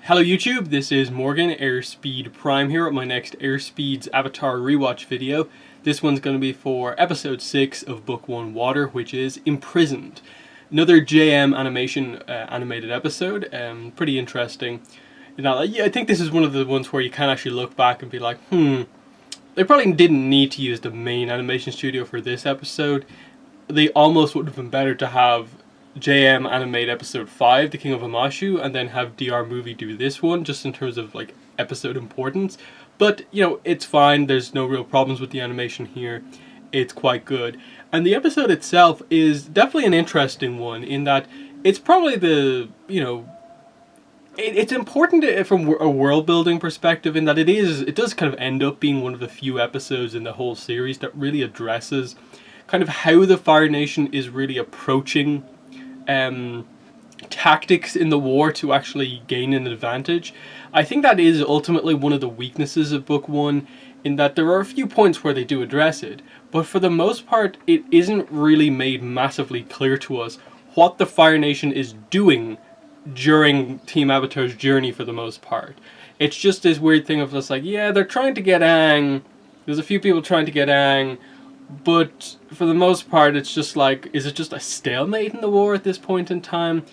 Hello YouTube, this is Morgan, Airspeed Prime here at my next Airspeed's Avatar Rewatch video. This one's going to be for episode 6 of Book 1 Water, which is Imprisoned. Another JM animation animated episode, pretty interesting. I think this is one of the ones where you can actually look back and be like, they probably didn't need to use the main animation studio for this episode. They almost would have been better to have JM animate episode 5, The King of Amashu, and then have DR Movie do this one, just in terms of like episode importance. But, you know, it's fine, there's no real problems with the animation here. It's quite good. And the episode itself is definitely an interesting one, in that it's probably it's important from a world building perspective, in that it does kind of end up being one of the few episodes in the whole series that really addresses kind of how the Fire Nation is really approaching tactics in the war to actually gain an advantage. I think that is ultimately one of the weaknesses of Book 1, in that there are a few points where they do address it, but for the most part it isn't really made massively clear to us what the Fire Nation is doing during Team Avatar's journey for the most part. It's just this weird thing of just like, yeah, they're trying to get Aang, there's a few people trying to get Aang, but for the most part it's just like, is it just a stalemate in the war at this point in time?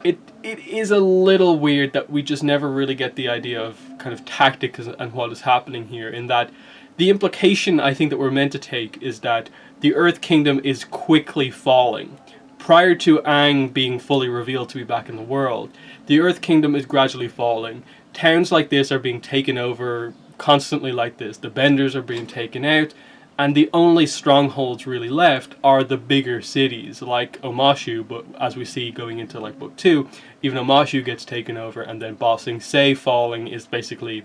It is a little weird that we just never really get the idea of kind of tactics and what is happening here, in that the implication I think that we're meant to take is that the Earth Kingdom is quickly falling. Prior to Aang being fully revealed to be back in the world, the Earth Kingdom is gradually falling. Towns like this are being taken over constantly like this. The Benders are being taken out, and the only strongholds really left are the bigger cities, like Omashu, but as we see going into like Book 2, even Omashu gets taken over, and then Ba Sing Se falling is basically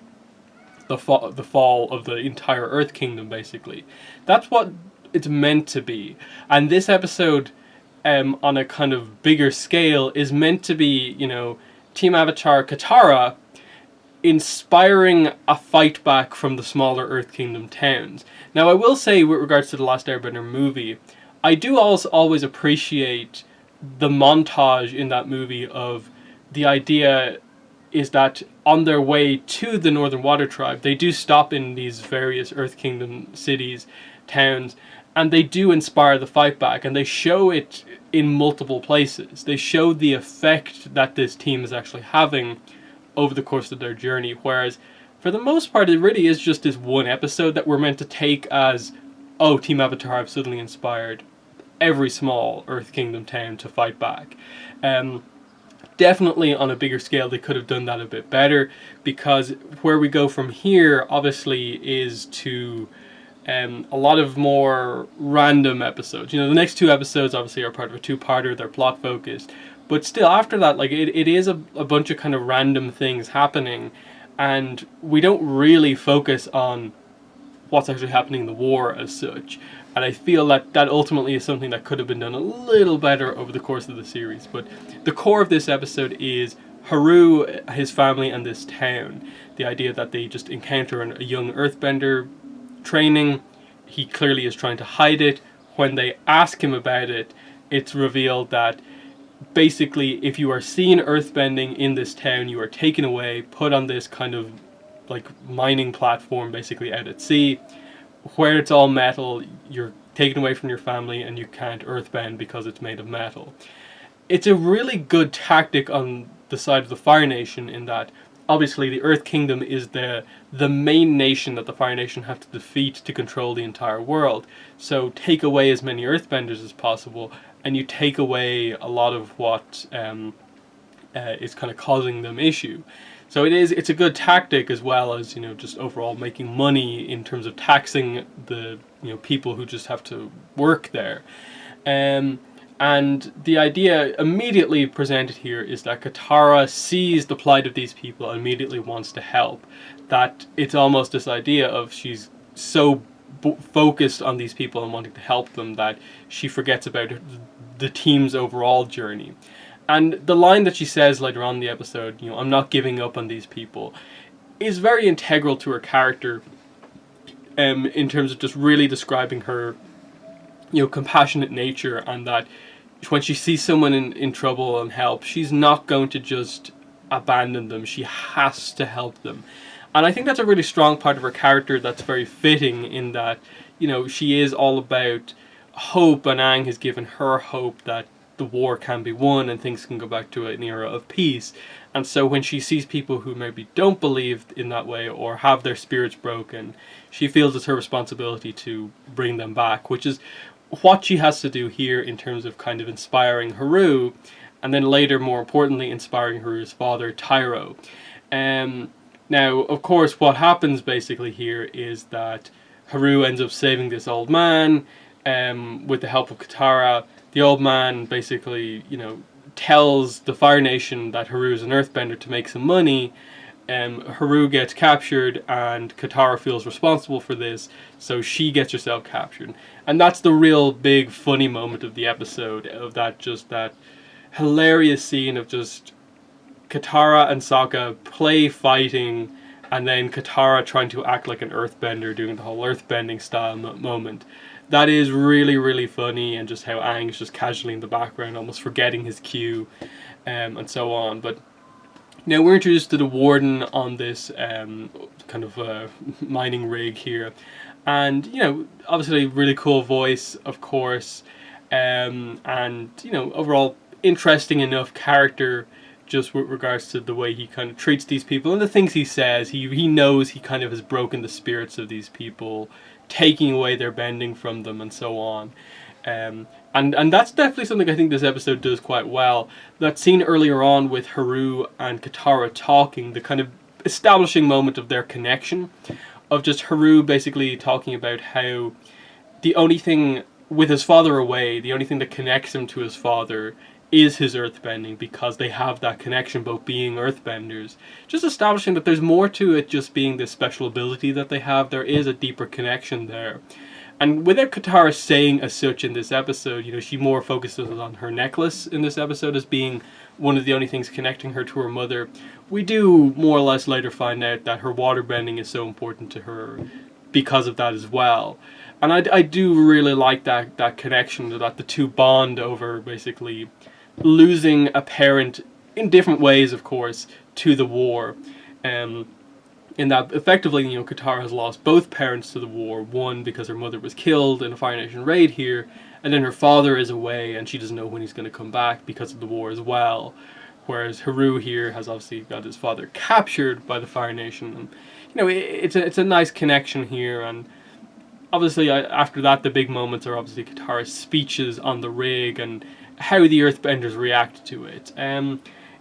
the fall of the entire Earth Kingdom, basically. That's what it's meant to be. And this episode, on a kind of bigger scale, is meant to be, you know, Team Avatar Katara inspiring a fight back from the smaller Earth Kingdom towns. Now, I will say, with regards to the Last Airbender movie, I do also always appreciate the montage in that movie of the idea is that on their way to the Northern Water Tribe, they do stop in these various Earth Kingdom cities, towns, and they do inspire the fight back, and they show it in multiple places. They show the effect that this team is actually having over the course of their journey, whereas for the most part it really is just this one episode that we're meant to take as, oh, Team Avatar have suddenly inspired every small Earth Kingdom town to fight back. Definitely on a bigger scale they could have done that a bit better, because where we go from here obviously is to a lot of more random episodes. You know, the next two episodes obviously are part of a two-parter, they're plot focused, but still after that, like, it is a bunch of kind of random things happening, and we don't really focus on what's actually happening in the war as such. And I feel that that ultimately is something that could have been done a little better over the course of the series. But the core of this episode is Haru, his family, and this town. The idea that they just encounter a young earthbender training. He clearly is trying to hide it. When they ask him about it, it's revealed that basically if you are seen earthbending in this town, you are taken away, put on this kind of like mining platform basically out at sea, where it's all metal. You're taken away from your family and you can't earthbend because it's made of metal. It's a really good tactic on the side of the Fire Nation, in that obviously the Earth Kingdom is the main nation that the Fire Nation have to defeat to control the entire world. So take away as many earthbenders as possible, and you take away a lot of what is kind of causing them issue. So it's a good tactic, as well as, you know, just overall making money in terms of taxing the, you know, people who just have to work there. And the idea immediately presented here is that Katara sees the plight of these people and immediately wants to help. That it's almost this idea of she's so focused on these people and wanting to help them that she forgets about the team's overall journey. And the line that she says later on in the episode, you know, I'm not giving up on these people, is very integral to her character, in terms of just really describing her, you know, compassionate nature, and that when she sees someone in trouble and help, she's not going to just abandon them. She has to help them. And I think that's a really strong part of her character that's very fitting, in that, you know, she is all about hope, and Aang has given her hope that the war can be won and things can go back to an era of peace. And so when she sees people who maybe don't believe in that way or have their spirits broken, she feels it's her responsibility to bring them back, which is what she has to do here in terms of kind of inspiring Haru, and then later, more importantly, inspiring Haru's father, Tyro. Now, of course, what happens basically here is that Haru ends up saving this old man with the help of Katara. The old man basically, you know, tells the Fire Nation that Haru's an earthbender to make some money. Haru gets captured, and Katara feels responsible for this, so she gets herself captured. And that's the real big funny moment of the episode, of that, just that hilarious scene of just Katara and Sokka play fighting, and then Katara trying to act like an earthbender, doing the whole earthbending style moment. That is really, really funny, and just how Aang's just casually in the background, almost forgetting his cue, and so on. But now we're introduced to the warden on this kind of mining rig here, and, you know, obviously really cool voice, of course, and, you know, overall interesting enough character, just with regards to the way he kind of treats these people and the things he says. He knows he kind of has broken the spirits of these people, taking away their bending from them, and so on. And that's definitely something I think this episode does quite well. That scene earlier on with Haru and Katara talking, the kind of establishing moment of their connection, of just Haru basically talking about how the only thing, with his father away, the only thing that connects him to his father is his earthbending, because they have that connection, both being earthbenders. Just establishing that there's more to it just being this special ability that they have. There is a deeper connection there. And without Katara saying as such in this episode, you know, she more focuses on her necklace in this episode as being one of the only things connecting her to her mother. We do more or less later find out that her waterbending is so important to her because of that as well. And I do really like that connection, that the two bond over basically losing a parent in different ways, of course, to the war. In that, effectively, you know, Katara has lost both parents to the war. One, because her mother was killed in a Fire Nation raid here, and then her father is away, and she doesn't know when he's going to come back because of the war as well. Whereas Haru here has obviously got his father captured by the Fire Nation. And, you know, it's a nice connection here. And obviously, after that, the big moments are obviously Katara's speeches on the rig and how the Earthbenders react to it.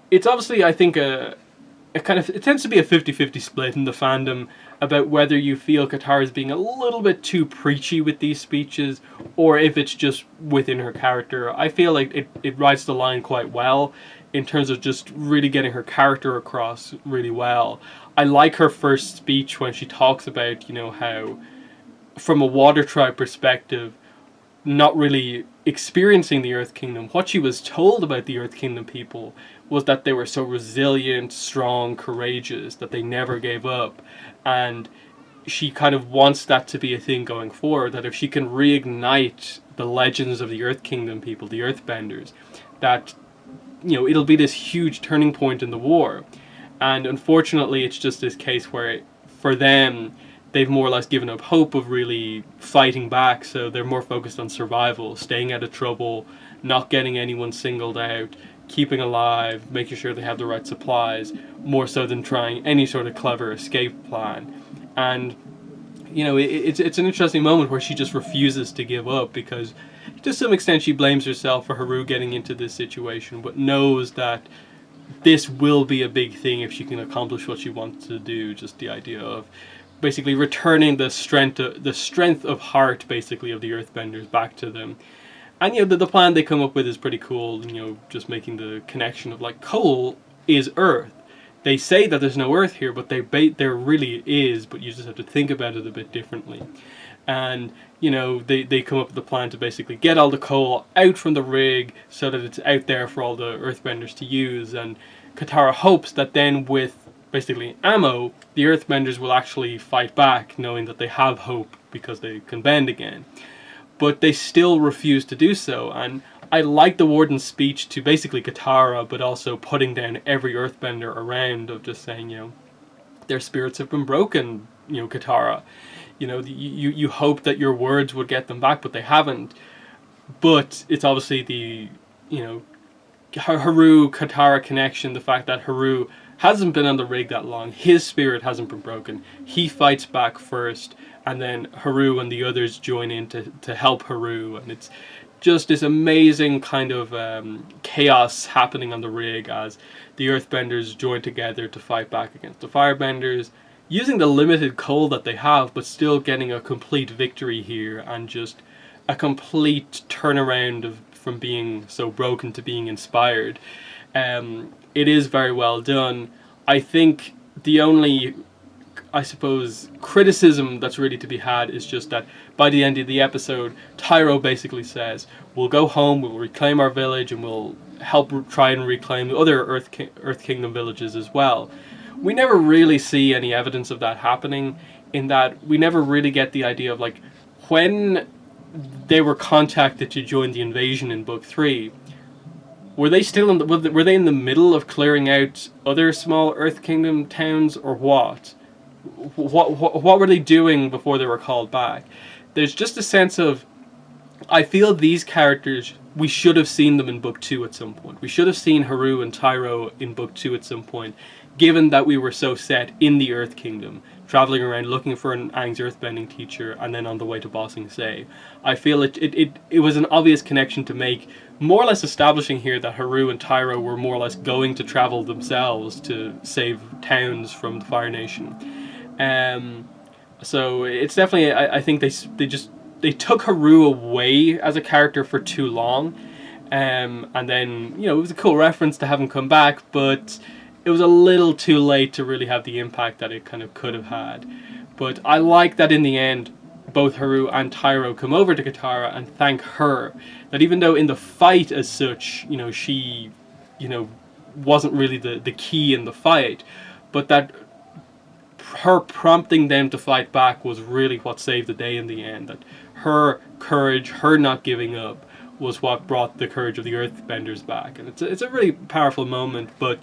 It's obviously, I think, it tends to be a 50-50 split in the fandom about whether you feel Katara is being a little bit too preachy with these speeches, or if it's just within her character. I feel like it rides the line quite well in terms of just really getting her character across really well. I like her first speech when she talks about, you know, how from a Water Tribe perspective, not really experiencing the Earth Kingdom, what she was told about the Earth Kingdom people was that they were so resilient, strong, courageous, that they never gave up. And she kind of wants that to be a thing going forward, that if she can reignite the legends of the Earth Kingdom people, the Earthbenders, that, you know, it'll be this huge turning point in the war. And unfortunately, it's just this case where, for them, they've more or less given up hope of really fighting back, so they're more focused on survival, staying out of trouble, not getting anyone singled out, keeping alive, making sure they have the right supplies, more so than trying any sort of clever escape plan. And, you know, it's an interesting moment where she just refuses to give up, because to some extent she blames herself for Haru getting into this situation, but knows that this will be a big thing if she can accomplish what she wants to do. Just the idea of basically returning the strength of heart, basically, of the Earthbenders back to them. And, you know, the plan they come up with is pretty cool, you know, just making the connection of, like, coal is Earth. They say that there's no Earth here, but there really is, but you just have to think about it a bit differently. And, you know, they come up with the plan to basically get all the coal out from the rig so that it's out there for all the Earthbenders to use. And Katara hopes that then with basically ammo, the Earthbenders will actually fight back, knowing that they have hope because they can bend again. But they still refuse to do so, and I like the warden's speech to basically Katara, but also putting down every earthbender around, of just saying, their spirits have been broken, Katara. You hope that your words would get them back, but they haven't. But it's obviously the, Haru-Katara connection, the fact that Haru hasn't been on the rig that long, his spirit hasn't been broken, he fights back first, and then Haru and the others join in to help Haru, and it's just this amazing kind of chaos happening on the rig as the earthbenders join together to fight back against the firebenders, using the limited coal that they have, but still getting a complete victory here, and just a complete turnaround from being so broken to being inspired. It is very well done. I think the only, I suppose, criticism that's really to be had is just that by the end of the episode, Tyro basically says, we'll go home, we'll reclaim our village, and we'll help try and reclaim the other Earth Kingdom villages as well. We never really see any evidence of that happening, in that we never really get the idea of, like, when they were contacted to join the invasion in Book 3, were they still were they in the middle of clearing out other small Earth Kingdom towns, or what? What were they doing before they were called back? There's just a sense of, I feel these characters, we should have seen them in Book 2 at some point. We should have seen Haru and Tyro in Book 2 at some point, given that we were so set in the Earth Kingdom, traveling around looking for an Aang's earthbending teacher, and then on the way to Ba Sing Se. I feel it was an obvious connection to make, more or less establishing here that Haru and Tyro were more or less going to travel themselves to save towns from the Fire Nation. So it's definitely, I think they took Haru away as a character for too long, and then, it was a cool reference to have him come back, but it was a little too late to really have the impact that it kind of could have had. But I like that in the end, both Haru and Tyro come over to Katara and thank her. That even though in the fight as such, she, wasn't really the key in the fight, but that her prompting them to fight back was really what saved the day in the end. That her courage, her not giving up, was what brought the courage of the Earthbenders back. And it's a really powerful moment, but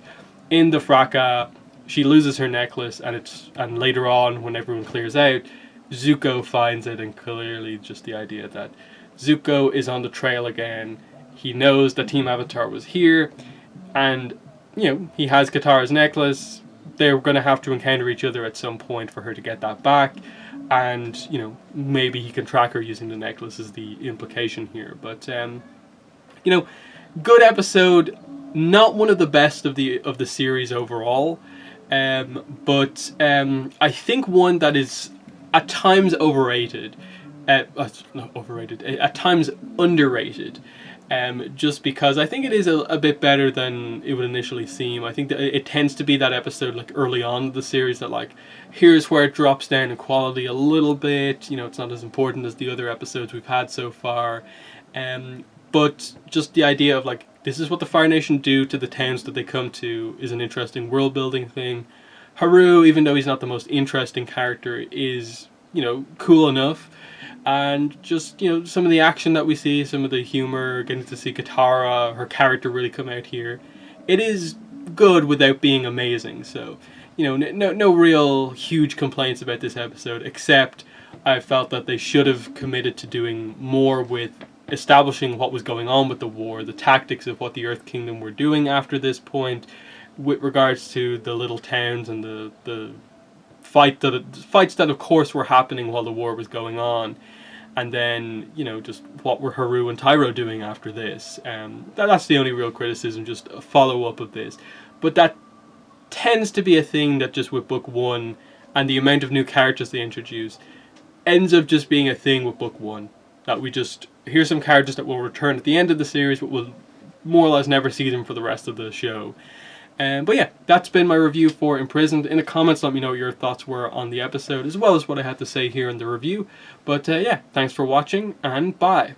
in the fracas, she loses her necklace, and later on, when everyone clears out, Zuko finds it, and clearly just the idea that Zuko is on the trail again. He knows that Team Avatar was here, and, he has Katara's necklace. They're going to have to encounter each other at some point for her to get that back, and, maybe he can track her using the necklace is the implication here. But, good episode. Not one of the best of the series overall, but I think one that is at times overrated, not overrated, at times underrated, just because I think it is a bit better than it would initially seem. I think that it tends to be that episode, like, early on in the series, that, like, here's where it drops down in quality a little bit. It's not as important as the other episodes we've had so far, but just the idea of, like, this is what the Fire Nation do to the towns that they come to is an interesting world building thing. Haru, even though he's not the most interesting character, is, cool enough. And just, some of the action that we see, some of the humor, getting to see Katara, her character really come out here. It is good without being amazing. So, no real huge complaints about this episode, except I felt that they should have committed to doing more with establishing what was going on with the war, the tactics of what the Earth Kingdom were doing after this point, with regards to the little towns and the fights that of course were happening while the war was going on, and then just what were Haru and Tyro doing after this. That's the only real criticism, just a follow up of this. But that tends to be a thing that just with Book 1 and the amount of new characters they introduce ends up just being a thing with Book 1. That we just, here's some characters that will return at the end of the series, but we'll more or less never see them for the rest of the show. But yeah, that's been my review for Imprisoned. In the comments, let me know what your thoughts were on the episode, as well as what I had to say here in the review. But yeah, thanks for watching, and bye.